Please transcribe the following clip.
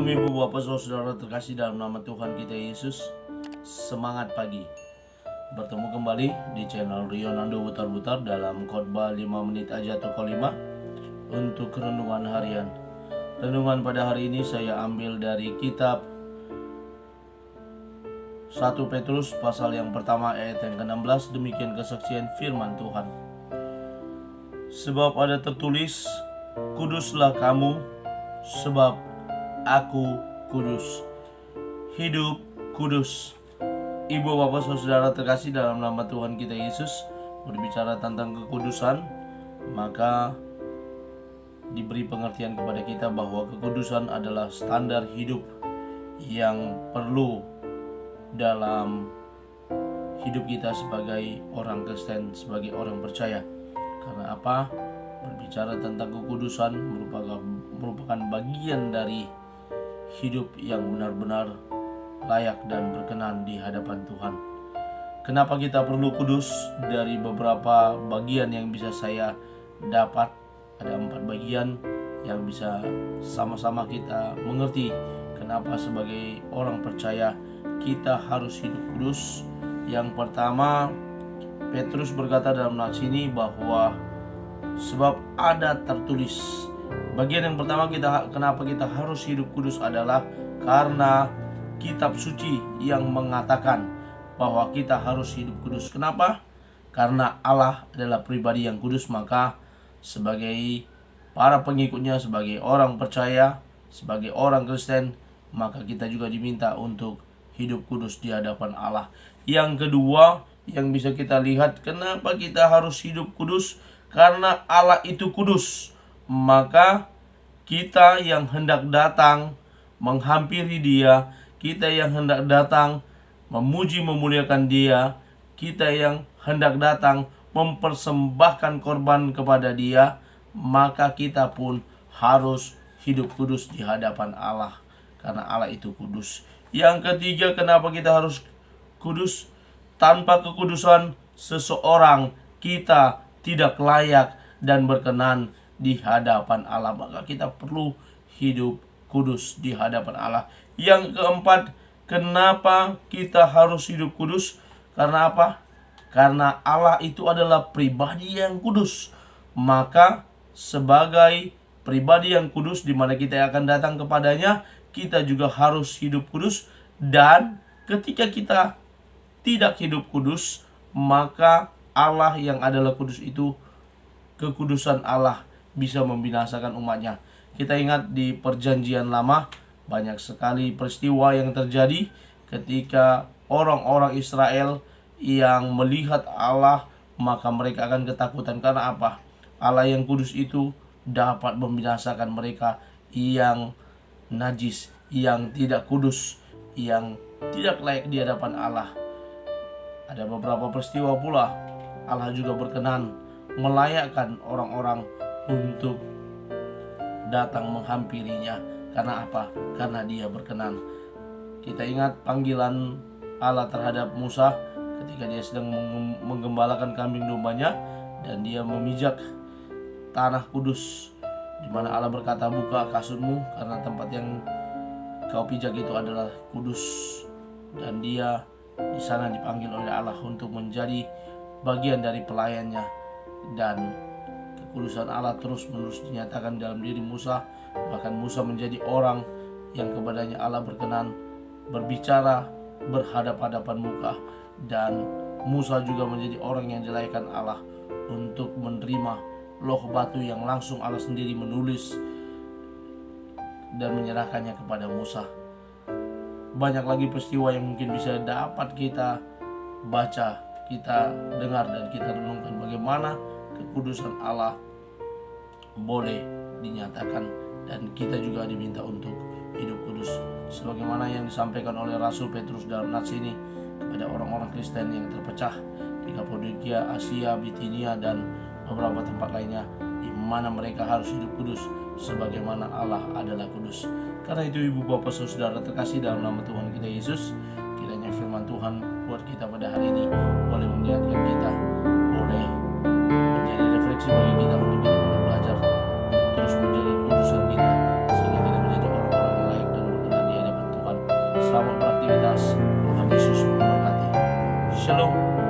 Shalom Ibu Bapak Saudara terkasih dalam nama Tuhan kita Yesus. Semangat pagi. Bertemu kembali di channel Rionando Butar-Butar dalam khotbah 5 menit aja toko 5 untuk renungan harian. Renungan pada hari ini saya ambil dari kitab 1 Petrus pasal yang pertama ayat yang ke-16. Demikian kesaksian firman Tuhan. Sebab ada tertulis, kuduslah kamu sebab aku kudus. Hidup kudus. Ibu bapak saudara terkasih dalam nama Tuhan kita Yesus, berbicara tentang kekudusan, maka diberi pengertian kepada kita bahwa kekudusan adalah standar hidup yang perlu dalam hidup kita sebagai orang Kristen, sebagai orang percaya. Karena apa? Berbicara tentang kekudusan merupakan bagian dari hidup yang benar-benar layak dan berkenan di hadapan Tuhan. Kenapa kita perlu kudus? Dari beberapa bagian yang bisa saya dapat, ada 4 bagian yang bisa sama-sama kita mengerti kenapa sebagai orang percaya kita harus hidup kudus. Yang pertama, Petrus berkata dalam nats ini bahwa sebab ada tertulis. Bagian yang pertama kenapa kita harus hidup kudus adalah karena kitab suci yang mengatakan bahwa kita harus hidup kudus. Kenapa? Karena Allah adalah pribadi yang kudus, maka sebagai para pengikutnya, sebagai orang percaya, sebagai orang Kristen, maka kita juga diminta untuk hidup kudus di hadapan Allah. Yang kedua yang bisa kita lihat kenapa kita harus hidup kudus, karena Allah itu kudus. Maka kita yang hendak datang menghampiri Dia, kita yang hendak datang memuji memuliakan Dia, kita yang hendak datang mempersembahkan korban kepada Dia, maka kita pun harus hidup kudus di hadapan Allah, karena Allah itu kudus. Yang ketiga, kenapa kita harus kudus? Tanpa kekudusan seseorang, kita tidak layak dan berkenan di hadapan Allah. Maka kita perlu hidup kudus di hadapan Allah. Yang keempat, kenapa kita harus hidup kudus? Karena apa? Karena Allah itu adalah pribadi yang kudus. Maka sebagai pribadi yang kudus, di mana kita akan datang kepadanya, kita juga harus hidup kudus. Dan ketika kita tidak hidup kudus, maka Allah yang adalah kudus itu, kekudusan Allah bisa membinasakan umatnya. Kita ingat di perjanjian lama, banyak sekali peristiwa yang terjadi ketika orang-orang Israel yang melihat Allah, maka mereka akan ketakutan. Karena apa? Allah yang kudus itu dapat membinasakan mereka yang najis, yang tidak kudus, yang tidak layak di hadapan Allah. Ada beberapa peristiwa pula Allah juga berkenan melayakkan orang-orang untuk datang menghampirinya. Karena apa? Karena Dia berkenan. Kita ingat panggilan Allah terhadap Musa ketika dia sedang menggembalakan kambing dombanya, dan dia memijak tanah kudus, di mana Allah berkata, buka kasutmu karena tempat yang kau pijak itu adalah kudus. Dan dia di sana dipanggil oleh Allah untuk menjadi bagian dari pelayannya, dan kekudusan Allah terus-menerus dinyatakan dalam diri Musa. Bahkan Musa menjadi orang yang kepadanya Allah berkenan berbicara berhadap-hadapan muka, dan Musa juga menjadi orang yang dilayakkan Allah untuk menerima loh batu yang langsung Allah sendiri menulis dan menyerahkannya kepada Musa. Banyak lagi peristiwa yang mungkin bisa dapat kita baca, kita dengar, dan kita renungkan bagaimana kekudusan Allah boleh dinyatakan, dan kita juga diminta untuk hidup kudus. Sebagaimana yang disampaikan oleh Rasul Petrus dalam nats ini kepada orang-orang Kristen yang terpecah di Kapadokia, Asia, Bitinia, dan beberapa tempat lainnya, di mana mereka harus hidup kudus sebagaimana Allah adalah kudus. Karena itu ibu bapak saudara terkasih dalam nama Tuhan kita Yesus, kiranya firman Tuhan buat kita pada hari ini boleh mengingatkan kita, boleh menjadi refleksi bagi kita untuk kita boleh belajar untuk terus menjaga kekudusan kita, sehingga kita menjadi orang-orang yang layak dan Shalom.